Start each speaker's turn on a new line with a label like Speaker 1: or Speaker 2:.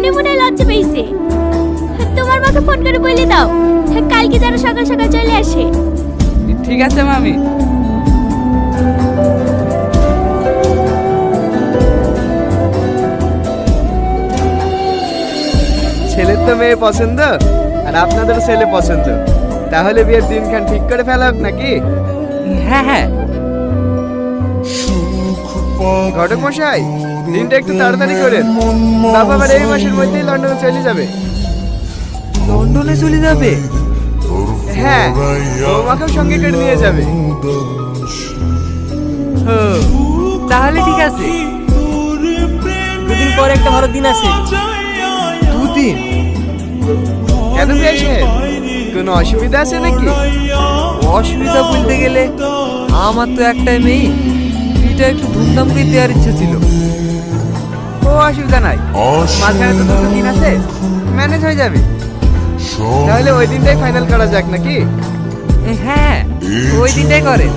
Speaker 1: শুনে মনে হয় লজ্জা পেয়েছে। তোমার মাকে ফোন করে বলে দাও কালকে যেন সকাল সকাল চলে আসে।
Speaker 2: ঠিক আছে মামি।
Speaker 3: ছেলের তো মেয়ে পছন্দ আর আপনাদের ছেলে পছন্দ, তাহলে বিয়ের দিনখান ঠিক করে ফেলা হোক নাকি?
Speaker 2: হ্যাঁ হ্যাঁ।
Speaker 3: ঘটক মশাই, দিনটা একটু তাড়াতাড়ি করেন। বাবা আবার এই মাসের মধ্যেই লন্ডনে চলে যাবে।
Speaker 2: লন্ডনে চলে যাবে?
Speaker 3: হ্যাঁ, বৌমাকেও সঙ্গে করে নিয়ে যাবে।
Speaker 2: তাহলে ঠিক আছে। দুদিন পর একটা ভালো দিন আছে। দুদিন?
Speaker 3: কেন পেয়েছে? কোনো অসুবিধা আছে নাকি?
Speaker 2: অসুবিধা বলতে গেলে আমার তো একটাই মেয়ে, এটা একটু ধুমধাম করে দেওয়ার ইচ্ছা ছিল।
Speaker 3: ও অসুবিধা নাই, মাঝখানে তো দুটো দিন আছে, ম্যানেজ হয়ে যাবে। তাহলে ওই দিনটাই ফাইনাল করা যাক নাকি?
Speaker 2: হ্যাঁ, ওই দিনটাই করে।